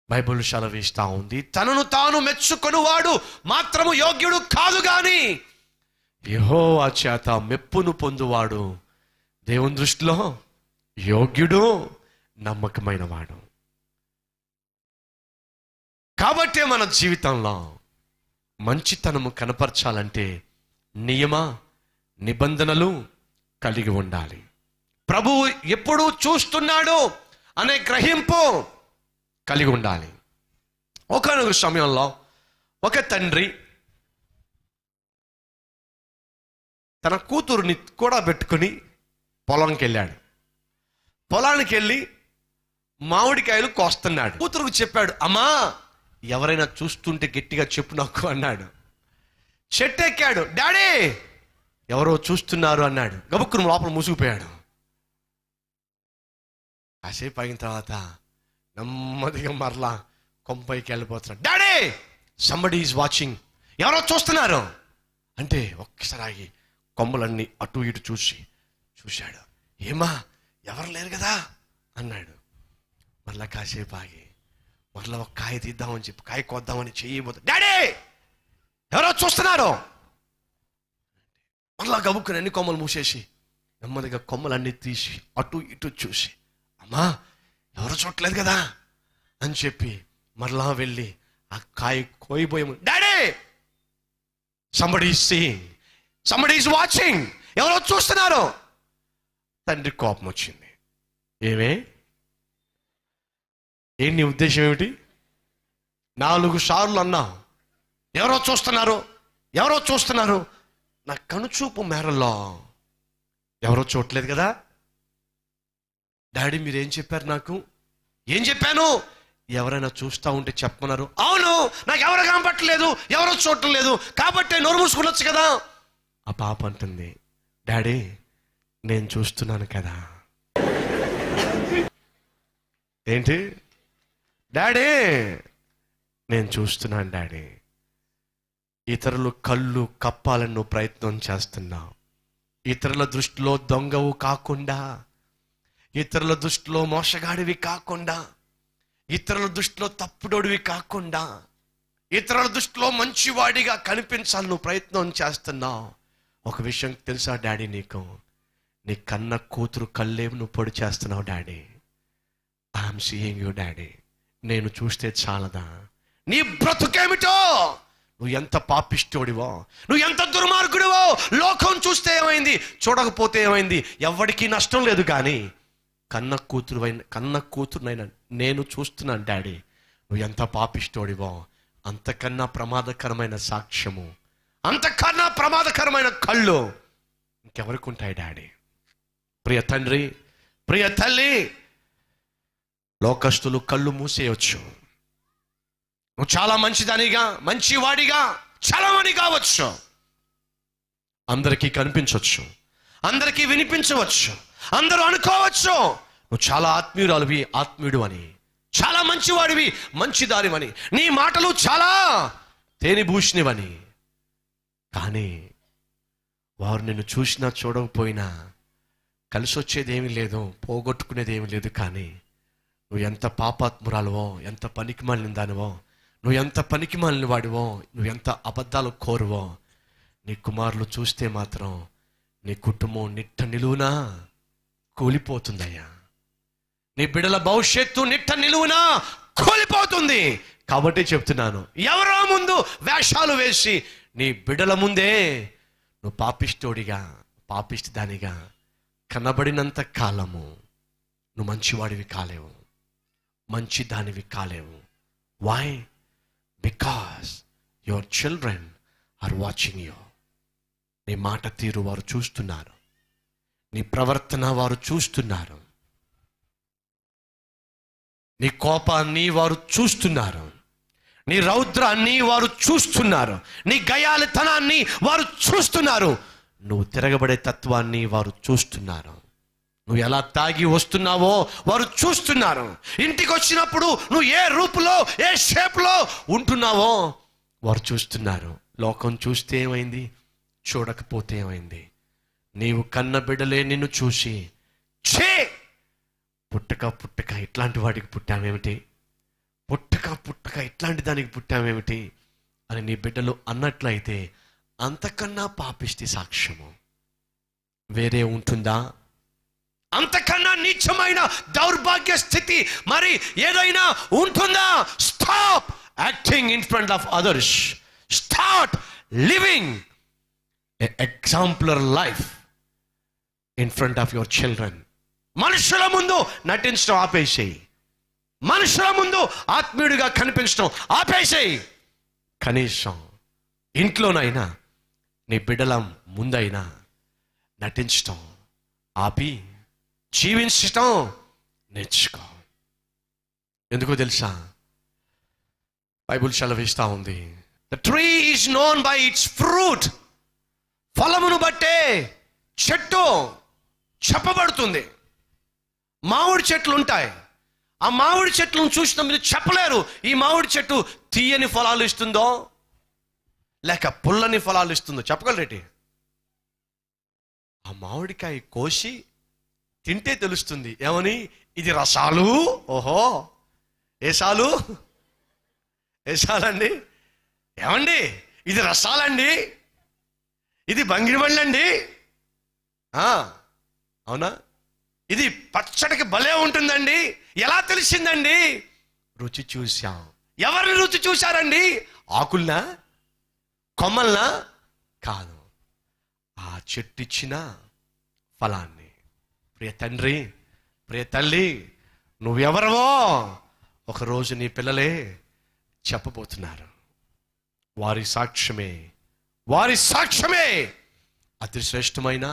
Bible సెలవిస్తా ఉంది, తనను తాను మెచ్చుకొనువాడు మాత్రము యోగ్యుడు కాదు గాని యెహోవా చేత మెప్పును పొందువాడు దేవుని దృష్టిలో యోగ్యుడు, నమ్మకమైన వాడు. కాబట్టే మన జీవితంలో మంచితనము కనపరచాలంటే నియమ నిబంధనలు కలిగి ఉండాలి. ప్రభువు ఎప్పుడు చూస్తున్నాడు అనే గ్రహింపు కలిగి ఉండాలి. ఒకనొక సమయంలో ఒక తండ్రి తన కూతురుని కూడా పెట్టుకుని పొలంకి వెళ్ళాడు. పొలానికి వెళ్ళి మామిడికాయలు కోస్తున్నాడు. కూతురుకు చెప్పాడు, అమ్మా ఎవరైనా చూస్తుంటే గట్టిగా చెప్పు నాకు అన్నాడు. చెట్టు ఎక్కాడు, డాడీ ఎవరో చూస్తున్నారు అన్నాడు. గబుక్కును లోపల మూసుకుపోయాడు. కాసేపు అయిన తర్వాత నెమ్మదిగా మరలా కొంపైకి వెళ్ళిపోతున్నాడు. డాడీ సంబడి ఈజ్ వాచింగ్, ఎవరో చూస్తున్నారు అంటే ఒక్కసారి ఆగి కొమ్మలన్నీ అటు ఇటు చూశాడు. ఏమా ఎవరు లేరు కదా అన్నాడు. మరలా కాసేపు ఆగి మరలా ఒక కాయ తీద్దామని చెప్పి కాయ కొద్దామని చెయ్యబోతా, డాడీ ఎవరో చూస్తున్నారు. మరలా గబుక్కుని అన్ని కొమ్మలు మూసేసి నెమ్మదిగా కొమ్మలన్నీ తీసి అటు ఇటు చూసి, అమ్మా ఎవరు చూడలేదు కదా అని చెప్పి మరలా వెళ్ళి ఆ కాయ కోయిపోయే, daddy somebody is seeing, somebody is watching, ఎవరో చూస్తున్నారు. తండ్రి కోపం వచ్చింది. ఏంటి ఉద్దేశం ఏమిటి? 4 సార్లు అన్నావు ఎవరో చూస్తున్నారు, నా కనుచూపు మేరలో ఎవరో చూడలేదు కదా. డాడీ మీరేం చెప్పారు? నాకు ఏం చెప్పాను? ఎవరైనా చూస్తూ ఉంటే చెప్పమన్నారు. అవును, నాకు ఎవరు కనపట్టలేదు, ఎవరో చూడటం లేదు, కాబట్టి నోరు మూసుకునొచ్చు కదా. ఆ పాప అంటుంది, డాడీ నేను చూస్తున్నాను కదా. ఏంటి డాడీ? నేను చూస్తున్నాను డాడీ. ఇతరులు కళ్ళు కప్పాలని నువ్వు ప్రయత్నం చేస్తున్నావు. ఇతరుల దృష్టిలో దొంగవు కాకుండా, ఇతరుల దృష్టిలో మోసగాడివి కాకుండా, ఇతరుల దృష్టిలో తప్పుడోడివి కాకుండా, ఇతరుల దృష్టిలో మంచివాడిగా కనిపించాలని నువ్వు ప్రయత్నం చేస్తున్నావు. ఒక విషయం తెలుసా డాడీ, నీ కన్న కూతురు కళ్ళేవి నువ్వు పొడి చేస్తున్నావు daddy. I'm seeing you daddy. నేను చూస్తే చాలదా? నీ బ్రతుకేమిటో, నువ్వు ఎంత పాపిష్టోడివో, నువ్వు ఎంత దుర్మార్గుడివో లోకం చూస్తే ఏమైంది, చూడకపోతే ఏమైంది, ఎవరికీ నష్టం లేదు. కానీ కన్న కూతురునైనా నేను చూస్తున్నాను డాడీ, నువ్వు ఎంత పాపిష్టోడివో. అంతకన్నా ప్రమాదకరమైన సాక్ష్యము, అంతకన్నా ప్రమాదకరమైన కళ్ళు ఇంకెవరికి ఉంటాయి డాడీ? ప్రియ తండ్రి, ప్రియ తల్లి, లోకస్తులు కళ్ళు మూసేయవచ్చు. నువ్వు చాలా మంచిదానిగా, మంచివాడిగా చలమని కావచ్చు, అందరికీ కనిపించవచ్చు, అందరికీ వినిపించవచ్చు, అందరూ అనుకోవచ్చు నువ్వు చాలా ఆత్మీయుడు అని, చాలా మంచివాడివి, మంచిదానివని, నీ మాటలు చాలా తేనెబూసినవని. కానీ వారు నిన్ను చూసినా చూడకపోయినా కలిసి వచ్చేదేమీ లేదు, పోగొట్టుకునేది ఏమీ లేదు. కానీ నువ్వు ఎంత పాపాత్మురాలువో, ఎంత పనికిమాలిన దానివో, నువ్వు ఎంత పనికిమాలిన వాడివో, నువ్వు ఎంత అబద్ధాలు కోరువో, నీ కుమారులు చూస్తే మాత్రం నీ కుటుంబం నిట్ట నిలువునా కూలిపోతుందయ్యా. నీ బిడ్డల భవిష్యత్తు నిట్ట నిలువునా కూలిపోతుంది. కాబట్టి చెప్తున్నాను, ఎవరో ముందు వేషాలు వేసి నీ బిడ్డల ముందే నువ్వు పాపిష్టి దానిగా కనబడినంత కాలము నువ్వు మంచివాడివి కాలేవు, మంచి దానివి కాలేవు. Why? Because your children are watching you. నీ మాట తీరు వారు చూస్తున్నారు, నీ ప్రవర్తన వారు చూస్తున్నారు, నీ కోపాన్ని వారు చూస్తున్నారు, నీ రౌద్రాన్ని వారు చూస్తున్నారు, నీ గయాలితనాన్ని వారు చూస్తున్నారు, నువ్వు తిరగబడే తత్వాన్ని వారు చూస్తున్నారు, నువ్వు ఎలా తాగి వస్తున్నావో వారు చూస్తున్నారు, ఇంటికి వచ్చినప్పుడు నువ్వు ఏ రూపులో ఏ షేప్లో ఉంటున్నావో వారు చూస్తున్నారు. లోకం చూస్తే ఏమైంది, చూడకపోతే ఏమైంది? నీవు కన్న బిడ్డలే నిన్ను చూసి ఛే పుట్టక ఇట్లాంటి వాడికి పుట్టామేమిటి, పుట్టక ఇట్లాంటి దానికి పుట్టామేమిటి అని నీ బిడ్డలు అన్నట్లయితే అంతకన్నా పాపిష్టి సాక్ష్యము వేరే ఉంటుందా? అంతకన్నా నీచమైన దౌర్భాగ్య స్థితి మరి ఏదైనా ఉంటుందా? Stop acting in front of others. Start living a exemplar life in front of your children. మనుషుల ముందు నటించడం ఆపేసేయి. మనుషుల ముందు ఆత్మీయుడిగా కనిపించడం ఆపేసేయి. కనీసం ఇంట్లోనైనా నీ బిడ్డల ముందైనా నటించటం ఆపి జీవించటం నేర్చుకో. ఎందుకో తెలుసా? బైబిల్ సెలవిస్తా ఉంది, the tree is known by it's fruit. ఫలమును బట్టే చెట్టు చెప్పబడుతుంది. మామిడి చెట్లు ఉంటాయి. ఆ మామిడి చెట్లను చూసిన మీరు చెప్పలేరు ఈ మామిడి చెట్టు తీయని ఫలాలు ఇస్తుందో లేక పుల్లని ఫలాలు ఇస్తుందో. చెప్పగలరేటి? ఆ మామిడికాయ కోసి తింటే తెలుస్తుంది. ఏమని? ఇది రసాలు. ఓహో, ఏసాలు ఏసాలండి. ఏమండి, ఇది రసాలండి, ఇది బంగిడిబండ్లండి. అవునా? ఇది పచ్చడికి భలే ఉంటుందండి. ఎలా తెలిసిందండి? రుచి చూశాం. ఎవరిని రుచి చూశారండి? ఆకుల్నా, కొమ్మల్నా? కాదు, ఆ చెట్టు ఇచ్చిన ఫలాన్ని. ప్రియ తండ్రి, ప్రియ తల్లి, నువ్వెవరవో ఒకరోజు నీ పిల్లలే చెప్పబోతున్నారు. వారి సాక్ష్యమే అతి శ్రేష్టమైన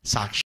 సాక్ష్యం.